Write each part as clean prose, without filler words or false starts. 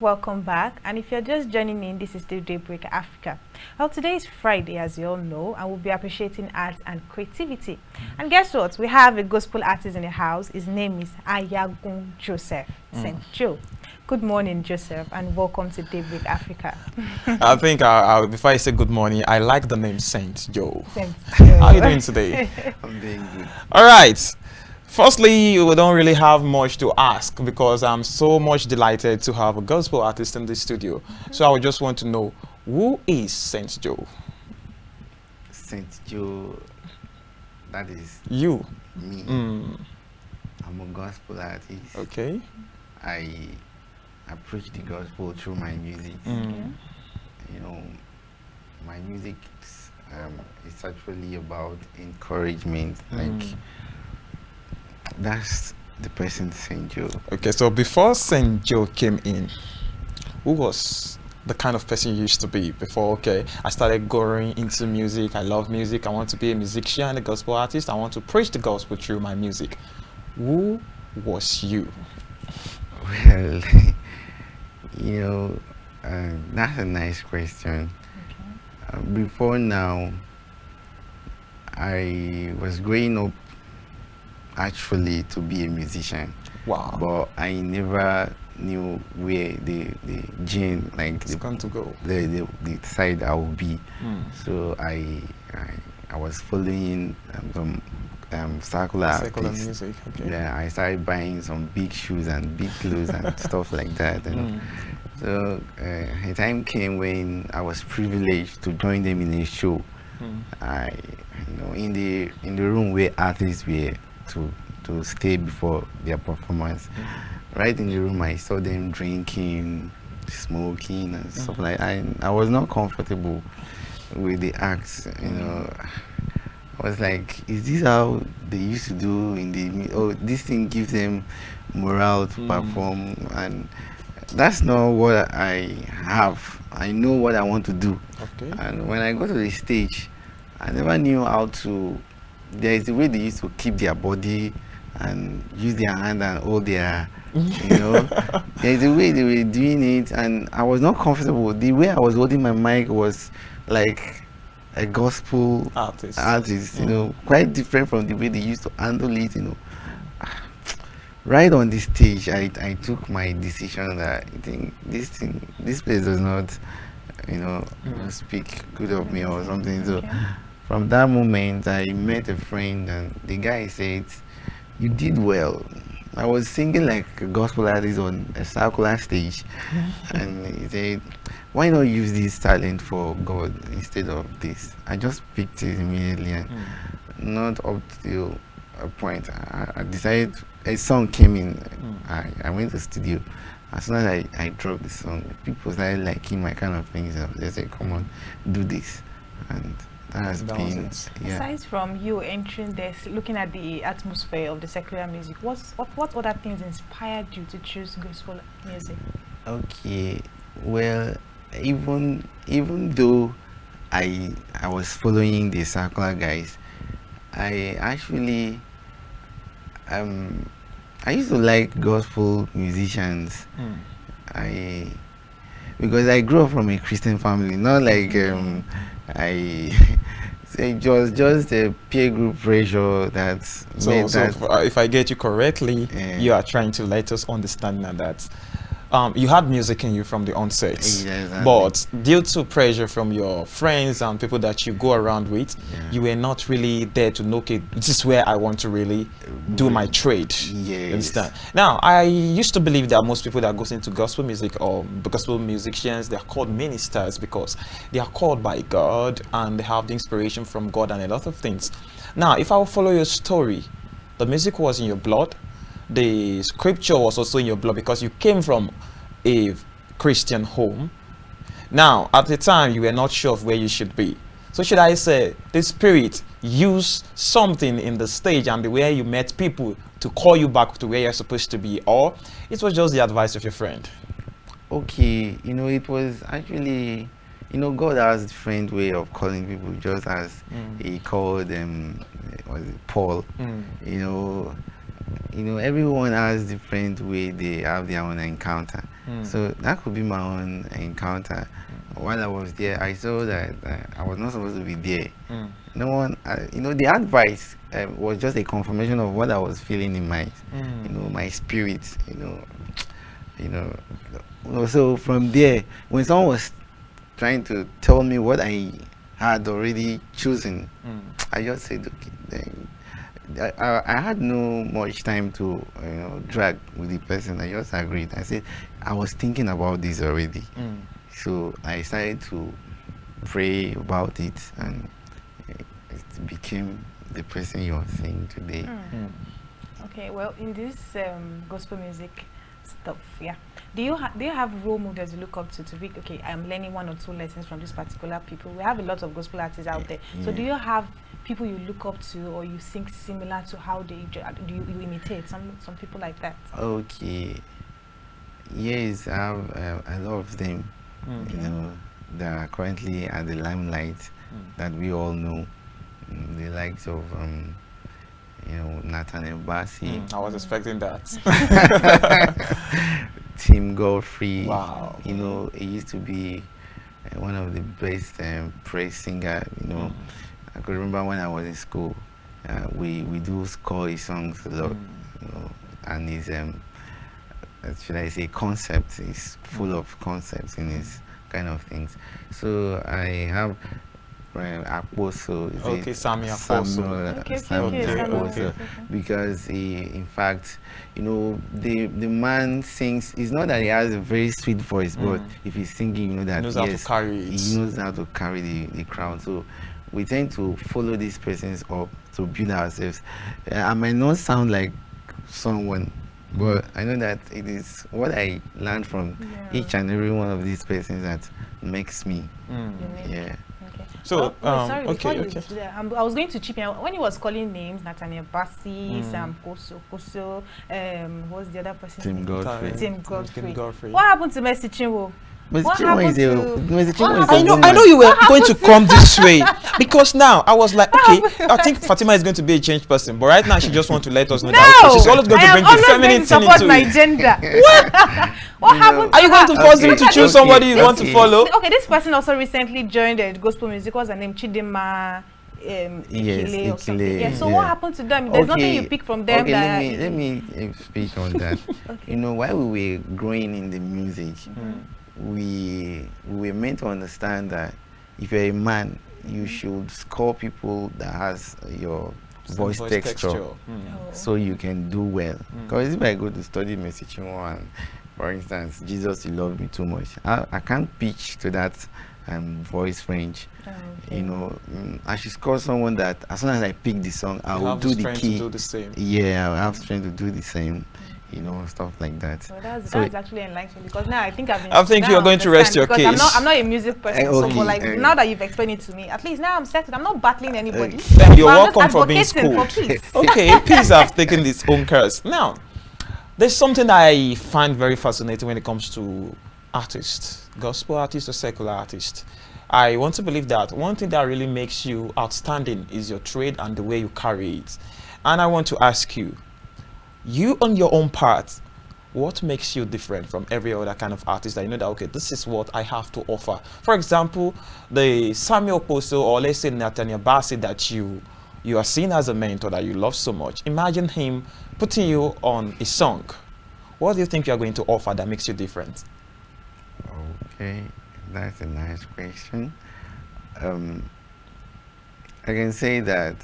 Welcome back, and if you're just joining in, this is the Daybreak Africa. Well, today is Friday, as you all know, and we'll be appreciating art and creativity. And guess what? We have a gospel artist in the house. His name is Anyagwang Joseph St. Joe. Good morning, Joseph, and welcome to Daybreak Africa. I think before I say good morning, I like the name Saint Joe. Saint Joe. How are you doing today? I'm doing good. All right. Firstly, we don't really have much to ask because I'm so much delighted to have a gospel artist in the studio. So I would just want to know, who is Saint Joe? Saint Joe, that is You. me. I'm a gospel artist. Okay. I preach the gospel through my music. You know, my music is actually about encouragement. Like, that's the person Saint Joe. Okay, so before Saint Joe came in, who was the kind of person you used to be before? Okay, I started going into music. I love music. I want to be a musician, a gospel artist. I want to preach the gospel through my music. Who was you? Well, you know, that's a nice question. Before now, I was growing up actually to be a musician. Wow. But I never knew where the gene, like It's going to go. the side I would be. So I was following some circular Secular artists. music. Okay. Yeah, I started buying some big shoes and big clothes and stuff like that. And so a time came when I was privileged to join them in a show. I, in the room where artists were to stay before their performance. Right in the room, I saw them drinking, smoking, and stuff like that. I was not comfortable with the acts. I was like, is this how they used to do in the? Oh, this thing gives them morale to perform, and that's not what I have. I know what I want to do. Okay. And when I got to the stage, I never knew how to. There is a way they used to keep their body and use their hand and hold their, there is a way they were doing it, and I was not comfortable. The way I was holding my mic was like a gospel Artist. Quite different from the way they used to handle it. Right on the stage, I took my decision that I think this place does not, speak good of me or something. So. From that moment, I met a friend, and the guy said, "You did well." I was singing like a gospel artist on a circular stage, and he said, "Why not use this talent for God instead of this?" I just picked it immediately, and not up to a point. I decided a song came in. I went to the studio. As soon as I dropped the song, people started liking my kind of things. They said, "Come on, do this," and that has been, Aside from you entering this, looking at the atmosphere of the secular music, what other things inspired you to choose gospel music? Okay, well, even though I was following the circular guys, I actually I used to like gospel musicians. Because I grew up from a Christian family, not like it was just a peer group pressure that made that. If I get you correctly, you are trying to let us understand now that you had music in you from the onset, Exactly. but due to pressure from your friends and people that you go around with, you were not really there to know, okay, this is where I want to really do my trade. Yes. You understand? Now, I used to believe that most people that goes into gospel music or gospel musicians, they are called ministers because they are called by God and they have the inspiration from God and a lot of things. Now, if I will follow your story, the music was in your blood. The scripture was also in your blood because you came from a Christian home. Now, at the time, you were not sure of where you should be. So should I say, the Spirit used something in the stage and the way you met people to call you back to where you're supposed to be, or it was just the advice of your friend? Okay, it was actually, God has a different way of calling people, just as he called was it Paul. you know, everyone has different way they have their own encounter. So that could be my own encounter. While I was there, I saw that I was not supposed to be there. No one, you know, the advice was just a confirmation of what I was feeling in my, you know, my spirit. You know. So from there, when someone was trying to tell me what I had already chosen, I just said, okay, then. I had no much time to drag with the person. I just agreed. I said I was thinking about this already, so I started to pray about it, and it became the person you are seeing today. Okay, well, in this gospel music stuff, yeah, do you have role models you look up to be okay? I'm learning 1 or 2 lessons from these particular people. We have a lot of gospel artists out there. So do you have people you look up to, or you sing similar to how they do? You imitate some people like that? Okay, yes, I have a lot of them. You know, that are currently at the limelight that we all know. The likes of Nathaniel Bassi. I was expecting that. Tim Godfrey. Wow. You know, he used to be one of the best praise singer. You know, I could remember when I was in school, we do score his songs a lot. You know, and his should I say concepts is full of concepts in his kind of things. So I have Apostle. Samuel Apostle. Because he, in fact, you know, the man sings. It's not that he has a very sweet voice, but if he's singing, you know that he knows how to carry it. He knows how to carry the crowd. So we tend to follow these persons up to build ourselves. I might not sound like someone, but I know that it is what I learned from each and every one of these persons that makes me. Yeah. So, sorry, I was going to chip in. When he was calling names, Nathaniel Bassi, Sam Koso, what's the other person? Tim Godfrey. What happened to Mercy Chinwo? I know you were going to come this way, because now I was like, okay, I think Fatimah is going to be a changed person, but right now she just wants to let us know that okay, she's always going to bring the feminine thing into my gender. What happened? Are you going to force him to choose somebody you want to follow? Okay, this person also recently joined gospel music. What's her name? Chidinma. Ikile or something. Yeah. So what happened to them? There's nothing you pick from them. Okay, let me speak on that. You know, while we were growing in the music, we were meant to understand that if you're a man, you should score people that has your voice texture. So you can do well. Because if I go to study message one, for instance, Jesus, you love me too much, I can't pitch to that voice range. You know, I should score someone that as soon as I pick the song, I will do the key. Do the same. Yeah, I will have strength to do the same. You know, stuff like that. Well, that's actually enlightening, because now I think I think you're going to rest your case. I'm not a music person, so but like now that you've explained it to me, at least now I'm settled. I'm not battling anybody. Then you're welcome for being schooled. Okay, peace have taken its own course. Now, there's something I find very fascinating when it comes to artists, gospel artists or secular artists. I want to believe that one thing that really makes you outstanding is your trade and the way you carry it. And I want to ask you, on your own part, what makes you different from every other kind of artist that you know that, okay, this is what I have to offer? For example, the Samuel Poso, or let's say Nathaniel Bassi, that you are seen as a mentor that you love so much. Imagine him putting you on a song. What do you think you are going to offer that makes you different? Okay, that's a nice question. I can say that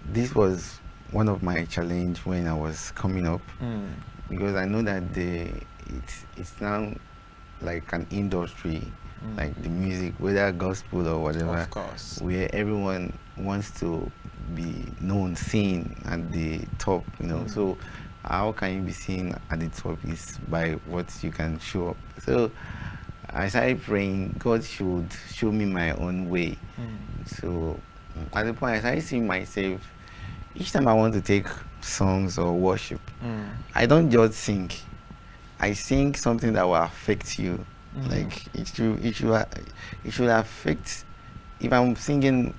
this was one of my challenge when I was coming up, because I know that it's now like an industry, like the music, whether gospel or whatever, of course, where everyone wants to be known, seen at the top, you know. So how can you be seen at the top is by what you can show up. So I started praying God should show me my own way. So at the point I started seeing myself, each time I want to take songs or worship, I don't just sing. I sing something that will affect you. Like it should affect. If I'm singing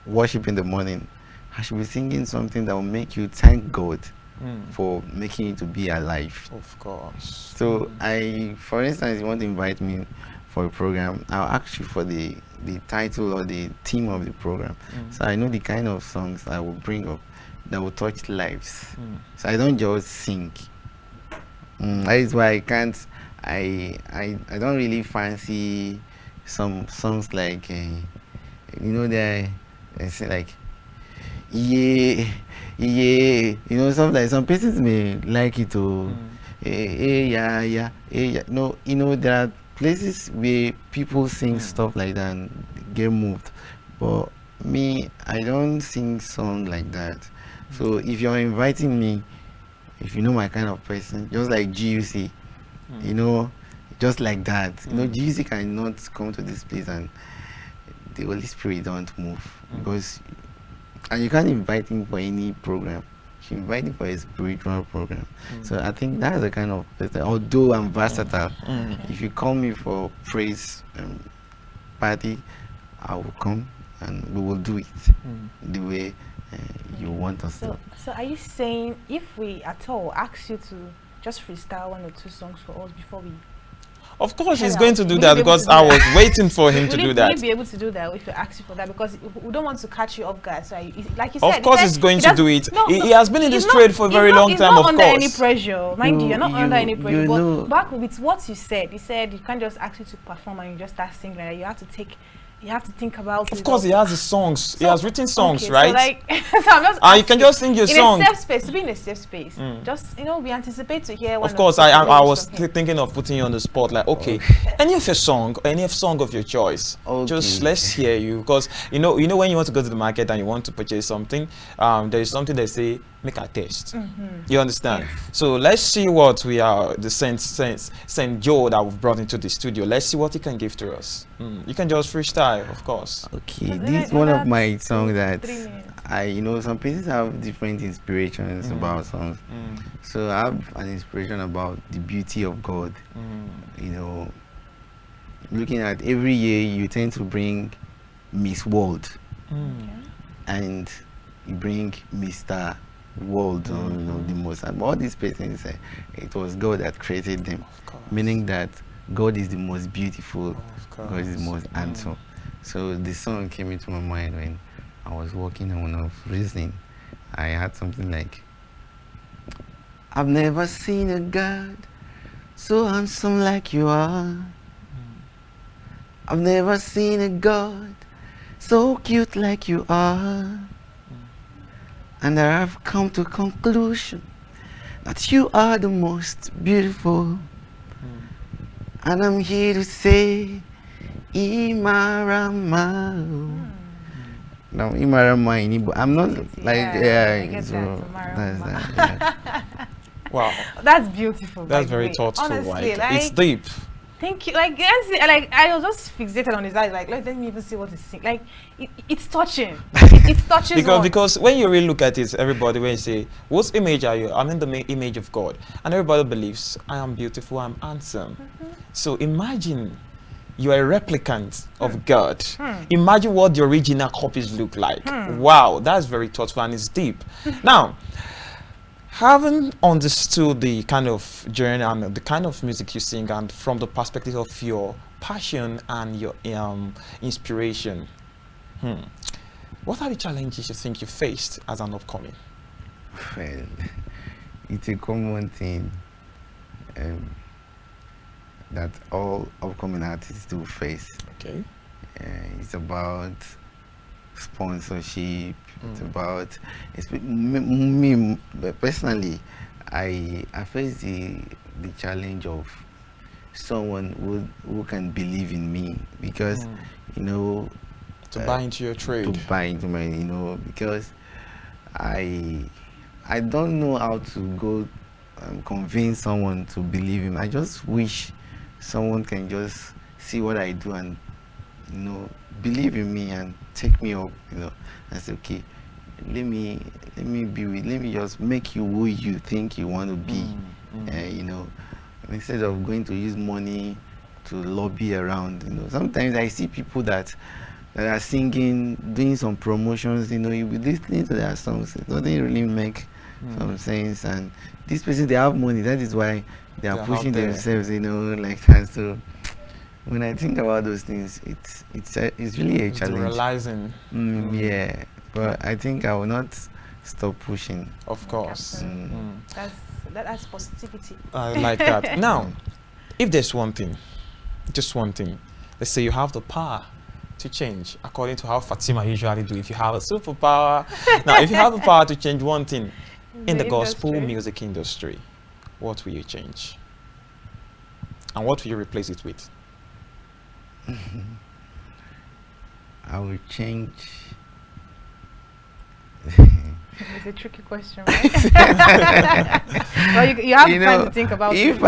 worship in the morning, I should be singing something that will make you thank God Mm. for making you to be alive. Of course. So for instance, you want to invite me for a program, I'll ask you for the title or the theme of the program. Mm. So I know the kind of songs I will bring up that will touch lives. Mm. So I don't just sing. That is why I can't. I don't really fancy some songs like they say like yeah, yeah, something like some persons may like it to yeah, yeah, yeah. No, there are places where people sing stuff like that and get moved, but me, I don't sing song like that. So if you're inviting me, if you know my kind of person, just like GUC, just like that, GUC cannot come to this place and the Holy Spirit don't move because, and you can't invite him for any program. You invite him for a spiritual program. So I think that's the kind of person. Although I'm versatile, if you call me for praise party, I will come and we will do it the way you want us to. So are you saying if we at all ask you to just freestyle 1 or 2 songs for us before we? Of course, head he's out, going to do will that you be able because to do I that? was waiting for him to do Will that. you be able to do that if we ask you for that? Because we don't want to catch you off guard. So like you Of said, course, he he's said going he to does- do it. No, He has been in this he's trade for a very long time, He's not of under any course. pressure, mind you. You're not under any pressure. But know- back with what you said, he said you can't just ask you to perform and you just start singing. Like, you have to think about it. Of course, he has his songs. He has written songs, okay, right? So like, so I'm just You can just sing your song. in a safe space. To be in a safe space, just we anticipate to hear. Of course, I was thinking of putting you on the spot. Like, okay, any of your song, any song of your choice, just Okay. let's hear you. Because you know when you want to go to the market and you want to purchase something, there is something they say make a taste. You understand? Yes. So let's see what we are the Saint Joe that we've brought into the studio. Let's see what he can give to us. You can just freestyle, of course. Okay, But this is then one of that's my songs that 3 minutes. some people have different inspirations about songs. So I have an inspiration about the beauty of God. Looking at every year, you tend to bring Miss World, and you bring Mr. World, the most. And all these persons, it was God that created them, Of course. meaning that God is the most beautiful, Of God is the most handsome. So the song came into my mind when I was walking and when I was listening. I had something like, I've never seen a God so handsome like you are. I've never seen a God so cute like you are. And I've come to conclusion that you are the most beautiful. And I'm here to say, Imarama. Now, Imarama in Igbo. I'm not like, I get so that, that's Imarama. that, yeah. Wow, That's beautiful. by that's the very way. thoughtful. Honestly, It's deep. Thank you. Like, I was just fixated on his eyes. Like, let me even see what he's saying. Like, it's touching. It touches Because when you really look at it, everybody when you say, "What image are you?" I'm in the image of God, and everybody believes I am beautiful, I'm handsome. So imagine you are a replicant of God. Imagine what the original copies look like. Wow, that's very thoughtful and it's deep. Now, having understood the kind of journey and the kind of music you sing, and from the perspective of your passion and your inspiration, what are the challenges you think you faced as an upcoming? Well, it's a common thing that all upcoming artists do face. Okay. It's about sponsorship. It's about me personally. I face the challenge of someone who can believe in me because To buy into your trade. to buy into my because I don't know how to go convince someone to believe in me. I just wish someone can just see what I do and believe in me and take me up, and say, okay, let me just make you who you think you want to be. Instead of going to use money to lobby around. Sometimes I see people that that are singing, doing some promotions, you'll be listening to their songs. It doesn't really make some sense. And these persons, they have money. That is why they are They're pushing out there. themselves, like that. So when I think about those things, it's really a It's challenge. realizing. Yeah, but I think I will not stop pushing. Of course. That's positivity. I like that. Now, if there's one thing, just one thing, let's say you have the power to change, according to how Fatima usually do. If you have a superpower, now if you have the power to change one thing in the gospel music industry, what will you change? And what will you replace it with? I will change. It's a tricky question, right? Well, you have time to think about if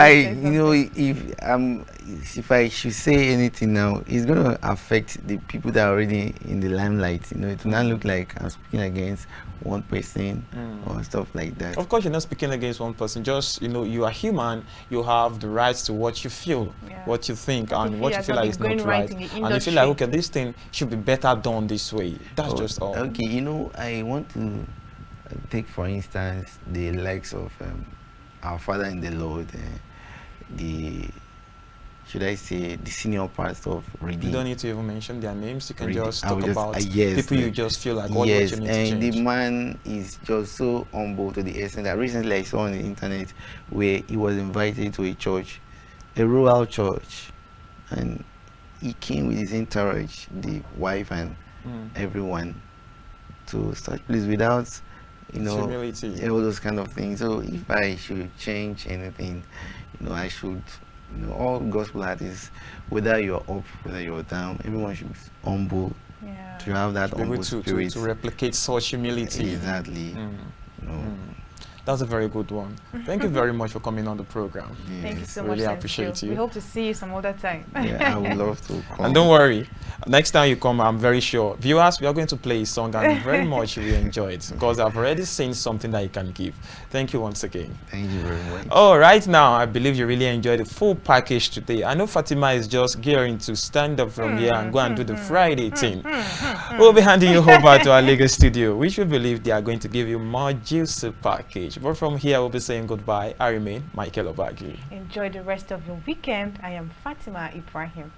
if I should say anything now, it's going to affect the people that are already in the limelight. It will not look like I'm speaking against one person or stuff like that. Of course, you're not speaking against one person. Just you are human. You have the rights to what you feel, what you think, and what you feel like is not right. And you feel like, okay, this thing should be better done this way. That's just all. Okay, I want to take for instance the likes of our Father in the Lord, should I say the senior pastor of Redeem. You don't need to even mention their names. You can just talk just, about yes, people you just feel like what you need to change. And the man is just so humble to the extent that recently I saw on the internet where he was invited to a church, a rural church, and he came with his entourage, the wife and everyone, to such place without humility, all those kind of things. So if I should change anything, I should, all gospel artists, whether you're up, whether you're down, everyone should be humble, to have that humble spirit. To replicate such humility. Exactly. That's a very good one. Thank you very much for coming on the program. Yes. Thank you so much. Really appreciate you. We hope to see you some other time. Yeah, I would love to come. And don't worry, next time you come, I'm very sure. Viewers, we are going to play a song and very much you will enjoy it because I've already seen something that you can give. Thank you once again. Thank you very much. Oh, right now, I believe you really enjoyed the full package today. I know Fatima is just gearing to stand up from here and go and do the Friday thing. We'll be handing you over to our Lagos studio, which we believe they are going to give you more juicy package. But from here, we'll be saying goodbye. I remain Michael Obagiri. Enjoy the rest of your weekend. I am Fatimah Ibrahim.